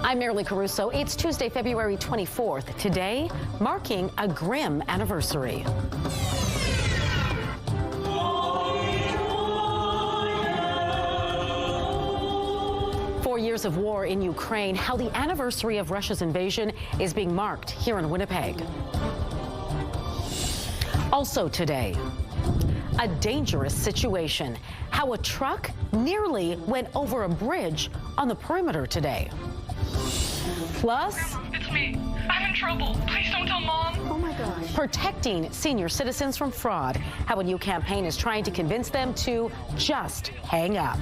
I'm Marilee Caruso. It's Tuesday, February 24th. Today, marking a grim anniversary. Years of war in Ukraine, how the anniversary of Russia's invasion is being marked here in Winnipeg. Also today, a dangerous situation, how a truck nearly went over a bridge on the perimeter today. Plus, Grandma, it's me. I'm in trouble. Please don't tell Mom. Oh my gosh. Protecting senior citizens from fraud, how a new campaign is trying to convince them to just hang up.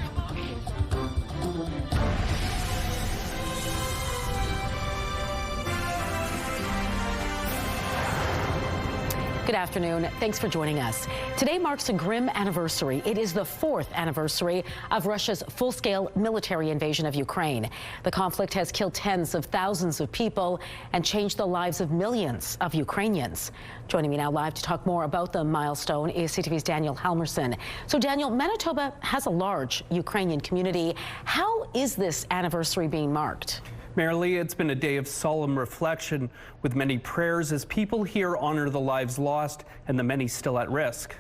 Good afternoon. Thanks for joining us. Today marks a grim anniversary. It is the 4th anniversary of Russia's full-scale military invasion of Ukraine. The conflict has killed tens of thousands of people and changed the lives of millions of Ukrainians. Joining me now live to talk more about the milestone is CTV's Daniel Halmerson. So Daniel, Manitoba has a large Ukrainian community. How is this anniversary being marked? Marilee, it's been a day of solemn reflection with many prayers as people here honor the lives lost and the many still at risk.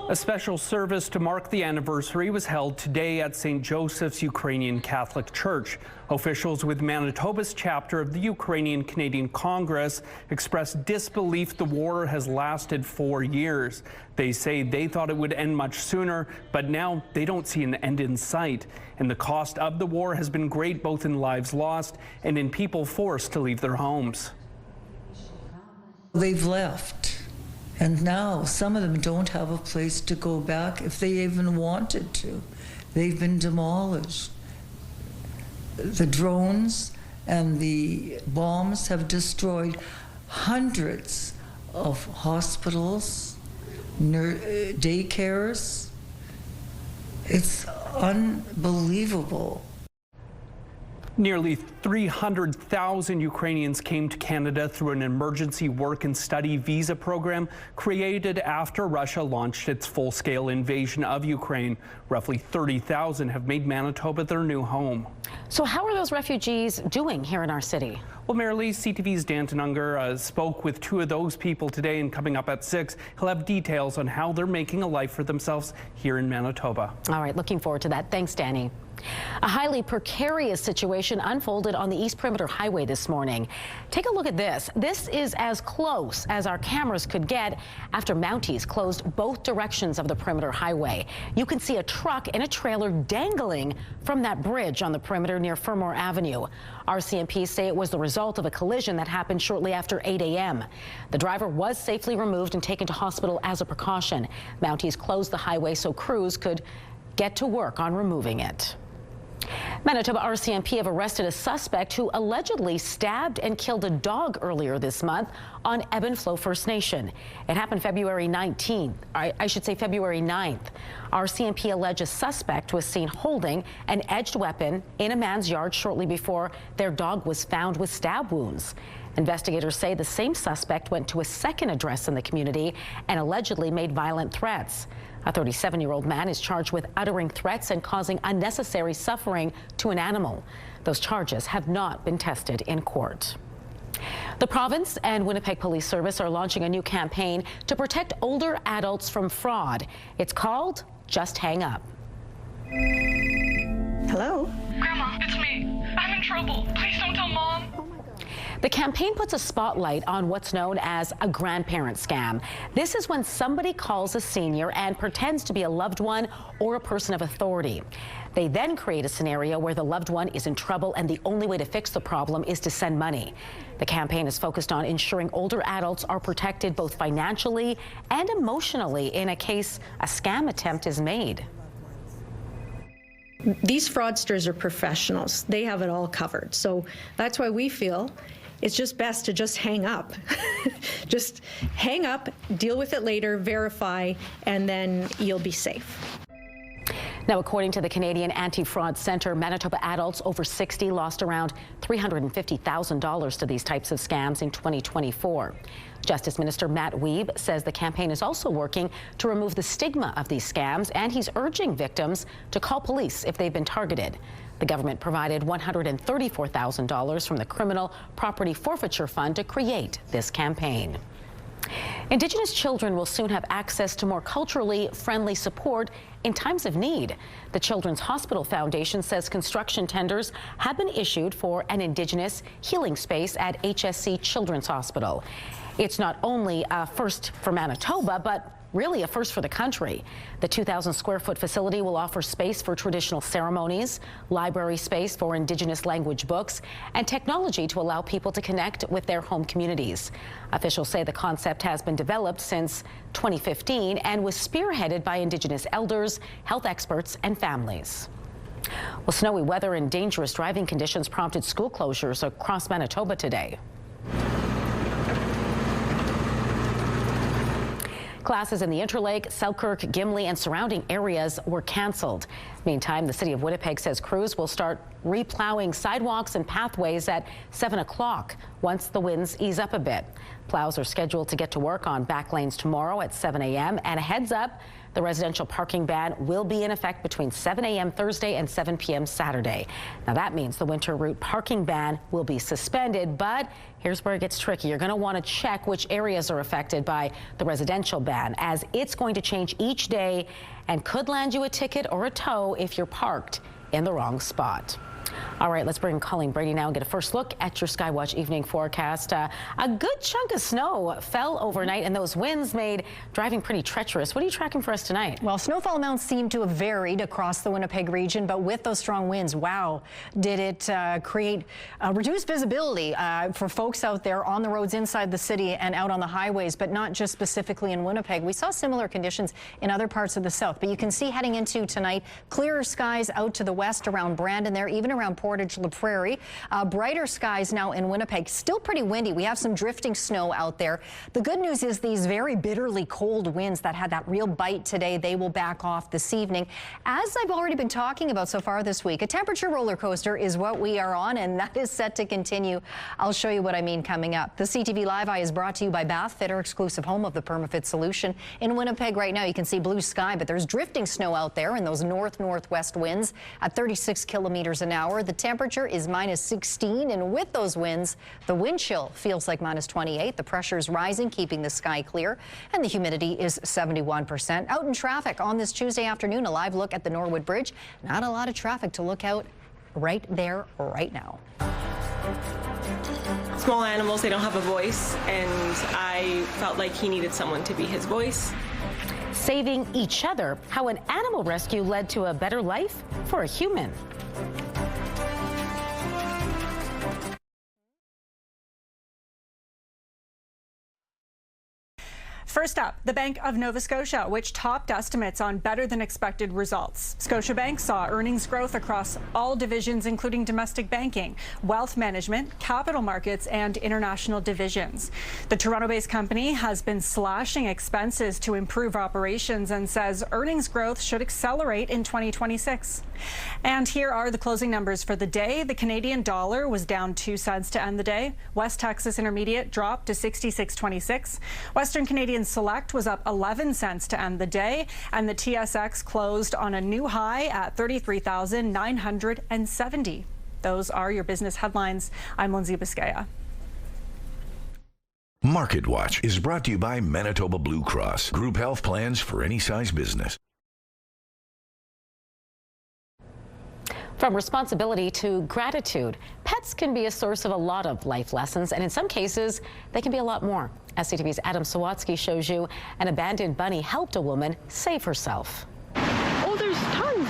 A special service to mark the anniversary was held today at St. Joseph's Ukrainian Catholic Church. Officials with Manitoba's chapter of the Ukrainian Canadian Congress expressed disbelief the war has lasted 4 years. They say they thought it would end much sooner, but now they don't see an end in sight. And the cost of the war has been great, both in lives lost and in people forced to leave their homes. They've left. And now some of them don't have a place to go back if they even wanted to. They've been demolished. The drones and the bombs have destroyed hundreds of hospitals, daycares. It's unbelievable. Nearly 300,000 Ukrainians came to Canada through an emergency work and study visa program created after Russia launched its full-scale invasion of Ukraine. Roughly 30,000 have made Manitoba their new home. So how are those refugees doing here in our city? Well, Marilee, CTV's Danton Unger spoke with 2 of those people today, and coming up at 6, he'll have details on how they're making a life for themselves here in Manitoba. All right, looking forward to that. Thanks, Danny. A highly precarious situation unfolded on the East Perimeter Highway this morning. Take a look at this. This is as close as our cameras could get after Mounties closed both directions of the Perimeter Highway. You can see a truck and a trailer dangling from that bridge on the perimeter near Fermor Avenue. RCMP say it was the result of a collision that happened shortly after 8 a.m. The driver was safely removed and taken to hospital as a precaution. Mounties closed the highway so crews could get to work on removing it. Manitoba RCMP have arrested a suspect who allegedly stabbed and killed a dog earlier this month on Ebb and Flow First Nation. It happened February 19th. I should say February 9th. RCMP allege a suspect was seen holding an edged weapon in a man's yard shortly before their dog was found with stab wounds. Investigators say the same suspect went to a second address in the community and allegedly made violent threats. A 37-year-old man is charged with uttering threats and causing unnecessary suffering to an animal. Those charges have not been tested in court. The province and Winnipeg Police Service are launching a new campaign to protect older adults from fraud. It's called Just Hang Up. Hello? Grandma, it's me. I'm in trouble. Please don't tell Mom. The campaign puts a spotlight on what's known as a grandparent scam. This is when somebody calls a senior and pretends to be a loved one or a person of authority. They then create a scenario where the loved one is in trouble and the only way to fix the problem is to send money. The campaign is focused on ensuring older adults are protected both financially and emotionally in a case a scam attempt is made. These fraudsters are professionals. They have it all covered. So that's why we feel it's just best to just hang up. Just hang up, deal with it later, verify, and then you'll be safe. Now, according to the Canadian Anti-Fraud Centre, Manitoba adults over 60 lost around $350,000 to these types of scams in 2024. Justice Minister Matt Wiebe says the campaign is also working to remove the stigma of these scams, and he's urging victims to call police if they've been targeted. The government provided $134,000 from the Criminal Property Forfeiture Fund to create this campaign. Indigenous children will soon have access to more culturally friendly support in times of need. The Children's Hospital Foundation says construction tenders have been issued for an Indigenous healing space at HSC Children's Hospital. It's not only a first for Manitoba, but really a first for the country. The 2,000 square foot facility will offer space for traditional ceremonies, library space for Indigenous language books, and technology to allow people to connect with their home communities. Officials say the concept has been developed since 2015 and was spearheaded by Indigenous elders, health experts, and families. Well, snowy weather and dangerous driving conditions prompted school closures across Manitoba today. Classes in the Interlake, Selkirk, Gimli, and surrounding areas were canceled. Meantime, the city of Winnipeg says crews will start replowing sidewalks and pathways at 7 o'clock once the winds ease up a bit. Plows are scheduled to get to work on back lanes tomorrow at 7 a.m. And a heads up, the residential parking ban will be in effect between 7 a.m. Thursday and 7 p.m. Saturday. Now that means the winter route parking ban will be suspended, but here's where it gets tricky. You're going to want to check which areas are affected by the residential ban, as it's going to change each day and could land you a ticket or a tow if you're parked in the wrong spot. All right, let's bring Colleen Brady now and get a first look at your Skywatch evening forecast. A good chunk of snow fell overnight, and those winds made driving pretty treacherous. What are you tracking for us tonight? Well, snowfall amounts seem to have varied across the Winnipeg region, but with those strong winds, wow, did it create reduced visibility for folks out there on the roads inside the city and out on the highways, but not just specifically in Winnipeg. We saw similar conditions in other parts of the south, but you can see heading into tonight, clearer skies out to the west around Brandon there, even around Portage La Prairie. Brighter skies now in Winnipeg. Still pretty windy. We have some drifting snow out there. The good news is these very bitterly cold winds that had that real bite today, they will back off this evening. As I've already been talking about so far this week, a temperature roller coaster is what we are on, and that is set to continue. I'll show you what I mean coming up. The CTV Live Eye is brought to you by Bath Fitter, exclusive home of the PermaFit solution. In Winnipeg right now, you can see blue sky, but there's drifting snow out there and those north-northwest winds at 36 kilometers an hour. The temperature is -16, and with those winds, the wind chill feels like -28. The pressure is rising, keeping the sky clear, and the humidity is 71%. Out in traffic on this Tuesday afternoon, a live look at the Norwood Bridge. Not a lot of traffic to look out right there right now. Small animals, they don't have a voice, and I felt like he needed someone to be his voice. Saving each other, how an animal rescue led to a better life for a human. First up, the Bank of Nova Scotia, which topped estimates on better than expected results. Scotiabank saw earnings growth across all divisions, including domestic banking, wealth management, capital markets, and international divisions. The Toronto-based company has been slashing expenses to improve operations and says earnings growth should accelerate in 2026. And here are the closing numbers for the day. The Canadian dollar was down 2 cents to end the day. West Texas Intermediate dropped to 66.26. Western Canadian Select was up 11 cents to end the day, and the TSX closed on a new high at 33,970. Those are your business headlines. I'm Lindsay Biscaya. Market Watch is brought to you by Manitoba Blue Cross. Group health plans for any size business. From responsibility to gratitude, pets can be a source of a lot of life lessons, and in some cases, they can be a lot more. SCTV's Adam Sawatsky shows you an abandoned bunny helped a woman save herself. Oh, there's tons.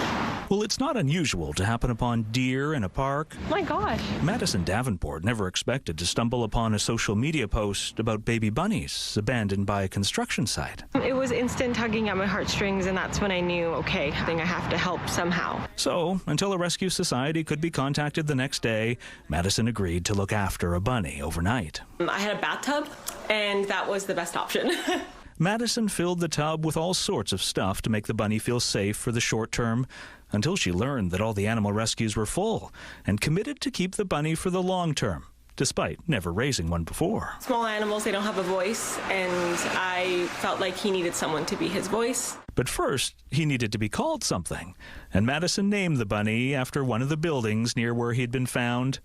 Well, it's not unusual to happen upon deer in a park. My gosh. Madison Davenport never expected to stumble upon a social media post about baby bunnies abandoned by a construction site. It was instant tugging at my heartstrings, and that's when I knew, okay, I think I have to help somehow. So, until a rescue society could be contacted the next day, Madison agreed to look after a bunny overnight. I had a bathtub, and that was the best option. Madison filled the tub with all sorts of stuff to make the bunny feel safe for the short term, until she learned that all the animal rescues were full and committed to keep the bunny for the long term, despite never raising one before. Small animals, they don't have a voice, and I felt like he needed someone to be his voice. But first, he needed to be called something, and Madison named the bunny after one of the buildings near where he'd been found,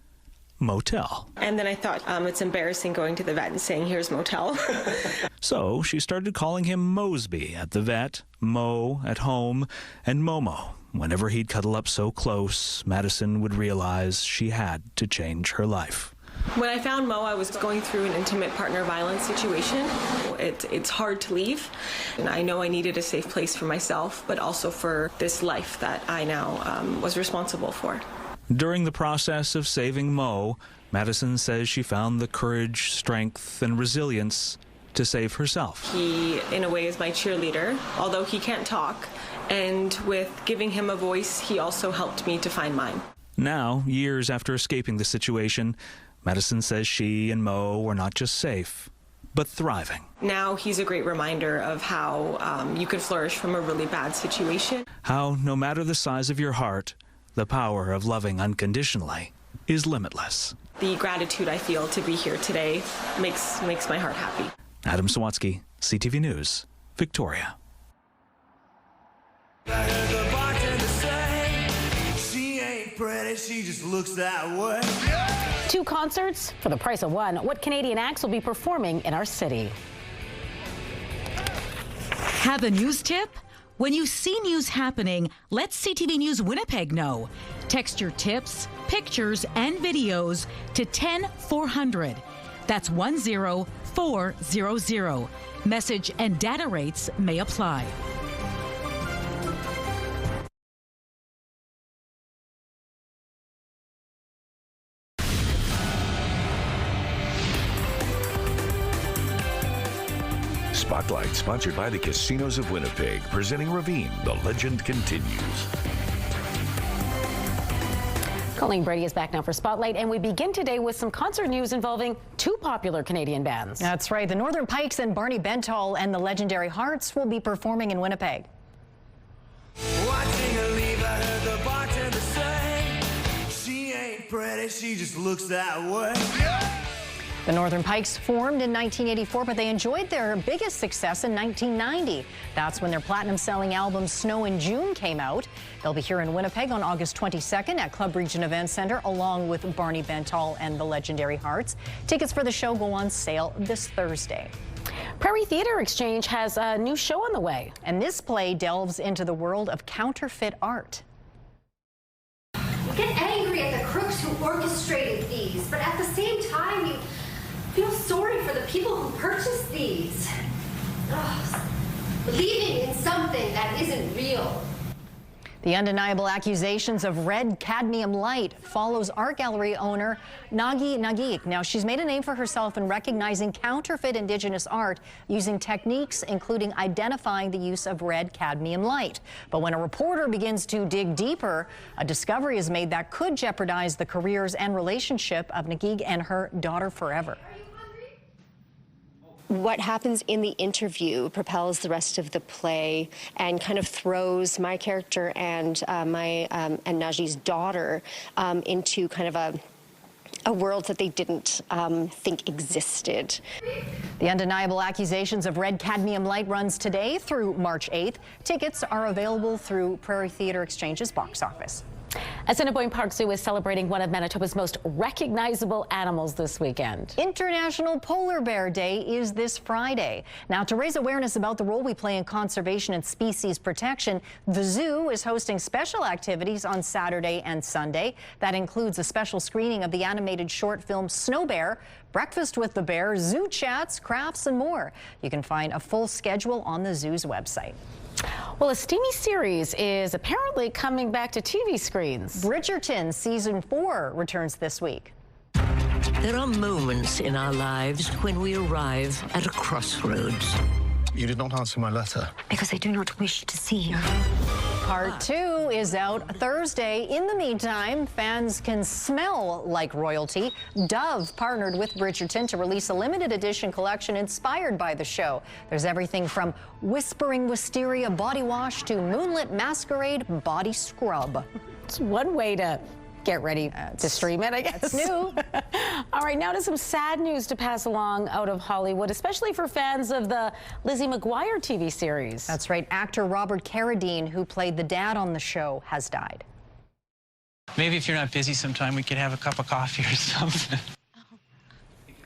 Motel. And then I thought, it's embarrassing going to the vet and saying, here's Motel. So she started calling him Mosby at the vet, Mo at home, and Momo. Whenever he'd cuddle up so close, Madison would realize she had to change her life. When I found Mo, I was going through an intimate partner violence situation. It's hard to leave, and I know I needed a safe place for myself, but also for this life that I now was responsible for. During the process of saving Mo, Madison says she found the courage, strength, and resilience to save herself. He, in a way, is my cheerleader, although he can't talk, and with giving him a voice, he also helped me to find mine. Now, years after escaping the situation, Madison says she and Mo were not just safe, but thriving. Now he's a great reminder of how you could flourish from a really bad situation. How, no matter the size of your heart, the power of loving unconditionally is limitless. The gratitude I feel to be here today makes my heart happy. Adam Sawatsky, CTV News, Victoria. I heard the bartender say, she ain't pretty, she just looks that way. 2 concerts for the price of 1. What Canadian acts will be performing in our city? Have a news tip? When you see news happening, let CTV News Winnipeg know. Text your tips, pictures, and videos to 10400. That's 10400. Message and data rates may apply. Spotlight, sponsored by the Casinos of Winnipeg, presenting Ravine. The legend continues. Colleen Brady is back now for Spotlight, and we begin today with some concert news involving 2 popular Canadian bands. That's right. The Northern Pikes and Barney Bentall and the legendary Hearts will be performing in Winnipeg. Watching her leave, I heard the bartender say, she ain't pretty, she just looks that way. The Northern Pikes formed in 1984, but they enjoyed their biggest success in 1990. That's when their platinum-selling album Snow in June came out. They'll be here in Winnipeg on August 22nd at Club Region Event Center, along with Barney Bentall and the legendary Hearts. Tickets for the show go on sale this Thursday. Prairie Theatre Exchange has a new show on the way. And this play delves into the world of counterfeit art. You get angry at the crooks who orchestrated these, but at the same time, you feel sorry for the people who purchased these. Ugh. Believing in something that isn't real. The undeniable accusations of red cadmium light follows art gallery owner Nagi Nagik. Now, she's made a name for herself in recognizing counterfeit Indigenous art using techniques including identifying the use of red cadmium light. But when a reporter begins to dig deeper, a discovery is made that could jeopardize the careers and relationship of Nagik and her daughter forever. What happens in the interview propels the rest of the play and kind of throws my character and and Naji's daughter into kind of a world that they didn't think existed. The undeniable accusations of red cadmium light runs today through March 8th. Tickets are available through Prairie Theatre Exchange's box office. Assiniboine Park Zoo is celebrating one of Manitoba's most recognizable animals this weekend. International Polar Bear Day is this Friday. Now, to raise awareness about the role we play in conservation and species protection, the zoo is hosting special activities on Saturday and Sunday. That includes a special screening of the animated short film Snow Bear, breakfast with the bear, zoo chats, crafts, and more. You can find a full schedule on the zoo's website. Well, a steamy series is apparently coming back to TV screens. Bridgerton Season 4 returns this week. There are moments in our lives when we arrive at a crossroads. You did not answer my letter. Because I do not wish to see you. Part 2 is out Thursday. In the meantime, fans can smell like royalty. Dove partnered with Bridgerton to release a limited edition collection inspired by the show. There's everything from Whispering Wisteria body wash to Moonlit Masquerade body scrub. It's one way to get ready to stream it, I guess. That's new. All right, now to some sad news to pass along out of Hollywood, especially for fans of the Lizzie McGuire TV series. That's right. Actor Robert Carradine, who played the dad on the show, has died. Maybe if you're not busy sometime, we could have a cup of coffee or something.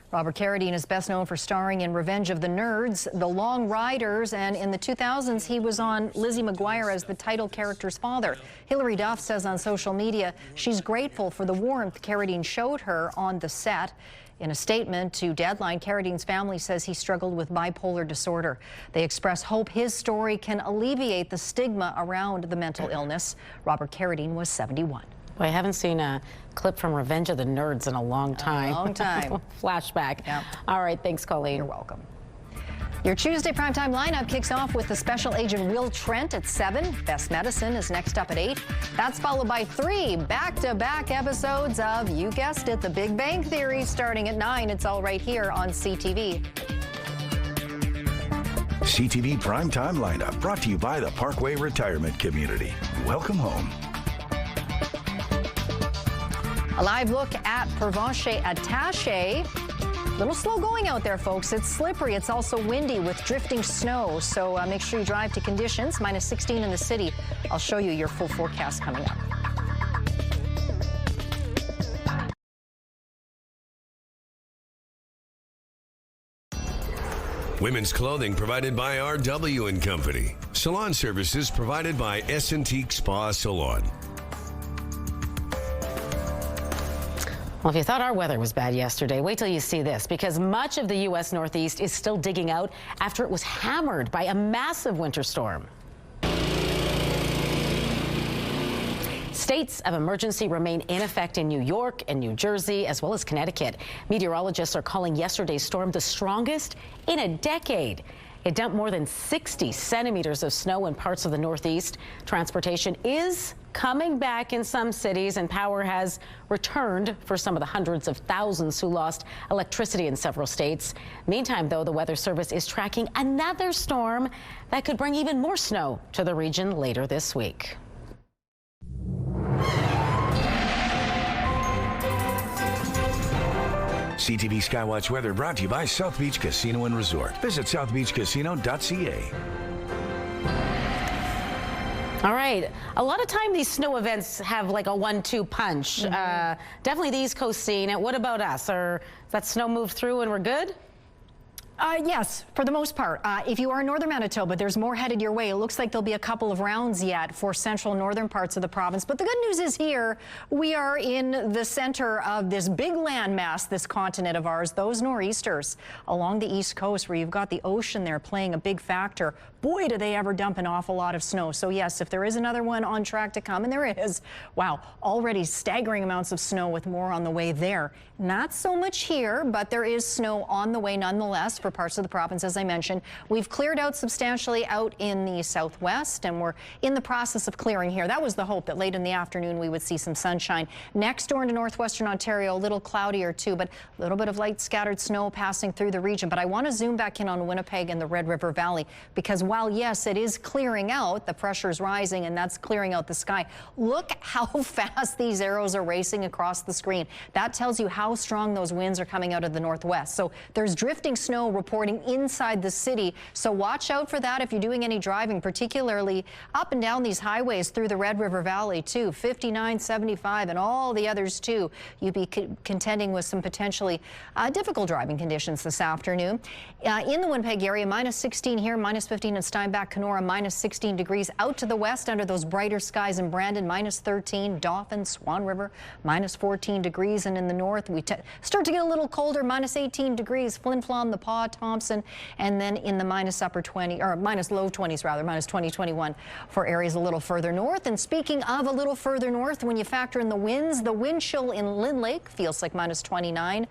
Robert Carradine is best known for starring in Revenge of the Nerds, The Long Riders, and in the 2000s, he was on Lizzie McGuire as the title character's father. Hilary Duff says on social media she's grateful for the warmth Carradine showed her on the set. In a statement to Deadline, Carradine's family says he struggled with bipolar disorder. They express hope his story can alleviate the stigma around the mental illness. Robert Carradine was 71. Well, I haven't seen a clip from Revenge of the Nerds in a long time. A long time. Flashback. Yep. All right, thanks, Colleen. You're welcome. Your Tuesday primetime lineup kicks off with the special agent Will Trent at 7. Best Medicine is next up at 8. That's followed by 3 back-to-back episodes of, you guessed it, The Big Bang Theory, starting at 9. It's all right here on CTV. CTV Primetime Lineup, brought to you by the Parkway Retirement Community. Welcome home. A live look at Provencher Attaché. A little slow going out there, folks. It's slippery. It's also windy with drifting snow. So make sure you drive to conditions. Minus 16 in the city. I'll show you your full forecast coming up. Women's clothing provided by RW & Company. Salon services provided by Essentique Spa Salon. Well, if you thought our weather was bad yesterday, wait till you see this, because much of the U.S. Northeast is still digging out after it was hammered by a massive winter storm. States of emergency remain in effect in New York and New Jersey, as well as Connecticut. Meteorologists are calling yesterday's storm the strongest in a decade. It dumped more than 60 centimeters of snow in parts of the Northeast. Transportation is coming back in some cities, and power has returned for some of the hundreds of thousands who lost electricity in several states. Meantime, though, the Weather Service is tracking another storm that could bring even more snow to the region later this week. CTV Skywatch weather brought to you by South Beach Casino and Resort. Visit southbeachcasino.ca. All right. A lot of time these snow events have like a 1-2 punch. Definitely the East Coast scene. What about us? Or does that snow move through and we're good? Yes, for the most part. If you are in northern Manitoba, there's more headed your way. It looks like there'll be a couple of rounds yet for central northern parts of the province. But the good news is here, we are in the center of this big landmass, this continent of ours, those nor'easters along the east coast where you've got the ocean there playing a big factor. Boy, do they ever dump an awful lot of snow. So yes, if there is another one on track to come, and there is, wow, already staggering amounts of snow with more on the way there. Not so much here, but there is snow on the way nonetheless for parts of the province, as I mentioned. We've cleared out substantially out in the southwest, and we're in the process of clearing here. That was the hope, that late in the afternoon we would see some sunshine. Next door into northwestern Ontario, a little cloudier too, but a little bit of light scattered snow passing through the region. But I want to zoom back in on Winnipeg and the Red River Valley, because while, yes, it is clearing out, the pressure is rising, and that's clearing out the sky. Look how fast these arrows are racing across the screen. That tells you how strong those winds are coming out of the northwest. So there's drifting snow reporting inside the city. So watch out for that if you're doing any driving, particularly up and down these highways through the Red River Valley too, 59, 75, and all the others too. You'd be contending with some potentially difficult driving conditions this afternoon. In the Winnipeg area, minus 16 here, minus 15 in Steinbach, Kenora, minus 16 degrees. Out to the west under those brighter skies in Brandon, minus 13, Dauphin, Swan River, minus 14 degrees. And in the north, we start to get a little colder, minus 18 degrees, Flin Flon, The Paw, Thompson, and then in the minus upper 20, or minus low 20s rather, minus 20, 21 for areas a little further north. And speaking of a little further north, when you factor in the winds, the wind chill in Lynn Lake feels like minus 29.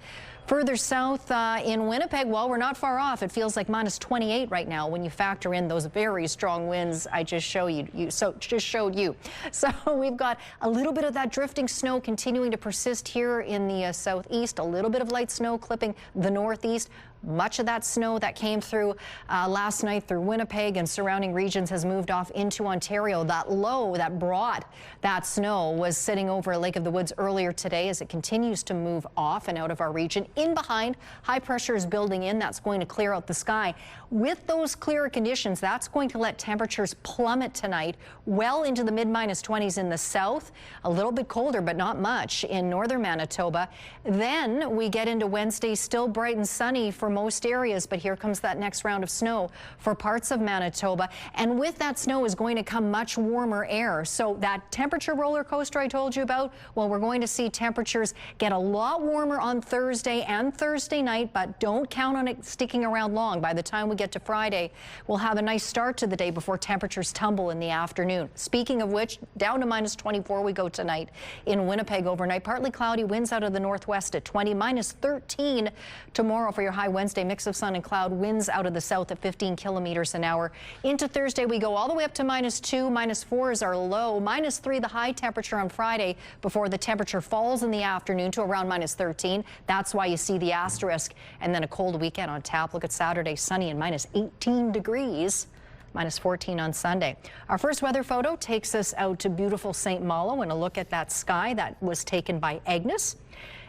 Further south in Winnipeg, well, we're not far off. It feels like minus 28 right now when you factor in those very strong winds I just showed you. So we've got a little bit of that drifting snow continuing to persist here in the southeast, a little bit of light snow clipping the northeast. Much of that snow that came through last night through Winnipeg and surrounding regions has moved off into Ontario. That low that brought that snow was sitting over Lake of the Woods earlier today as it continues to move off and out of our region. In behind, high pressure is building in. That's going to clear out the sky. With those clearer conditions, that's going to let temperatures plummet tonight well into the mid-minus 20s in the south. A little bit colder, but not much in northern Manitoba. Then we get into Wednesday, still bright and sunny for most areas, but here comes that next round of snow for parts of Manitoba. And with that snow is going to come much warmer air. So that temperature roller coaster I told you about, well, we're going to see temperatures get a lot warmer on Thursday and Thursday night, but don't count on it sticking around long. By the time we get to Friday, we'll have a nice start to the day before temperatures tumble in the afternoon. Speaking of which, down to minus 24 we go tonight in Winnipeg overnight. Partly cloudy, winds out of the northwest at 20, minus 13 tomorrow for your high Wednesday, mix of sun and cloud, winds out of the south at 15 kilometers an hour. Into Thursday, we go all the way up to minus 2, minus 4 is our low, minus 3 the high temperature on Friday before the temperature falls in the afternoon to around minus 13. That's why you see the asterisk. And then a cold weekend on tap. Look at Saturday, sunny and minus 18 degrees. Minus 14 on Sunday. Our first weather photo takes us out to beautiful St. Malo and a look at that sky that was taken by Agnes.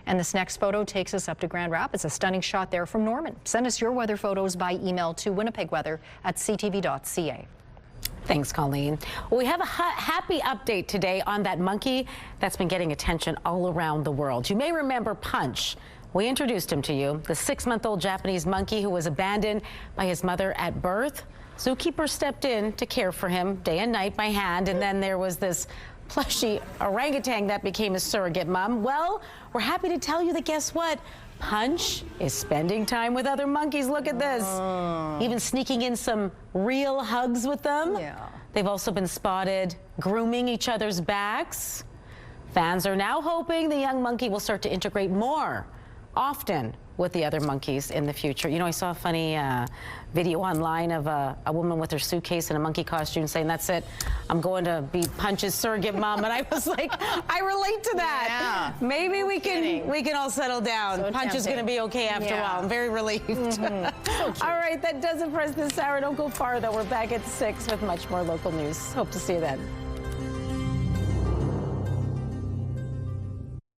And this next photo takes us up to Grand Rapids, a stunning shot there from Norman. Send us your weather photos by email to winnipegweather@ctv.ca. Thanks, Colleen. Well, we have a happy update today on that monkey that's been getting attention all around the world. You may remember Punch. We introduced him to you, the 6-month-old Japanese monkey who was abandoned by his mother at birth. Zookeeper stepped in to care for him day and night by hand, and then there was this plushy orangutan that became a surrogate mom. Well, we're happy to tell you that guess what? Punch is spending time with other monkeys. Look at this. Even sneaking in some real hugs with them. Yeah. They've also been spotted grooming each other's backs. Fans are now hoping the young monkey will start to integrate more often with the other monkeys in the future. You know, I saw a funny video online of a woman with her suitcase in a monkey costume saying, that's it, I'm going to be Punch's surrogate mom. And I was like, I relate to that. Yeah. Maybe we can all settle down. So Punch is going to be okay after a while. I'm very relieved. So all right, that does it for us this hour. Don't go far, though. We're back at 6 with much more local news. Hope to see you then.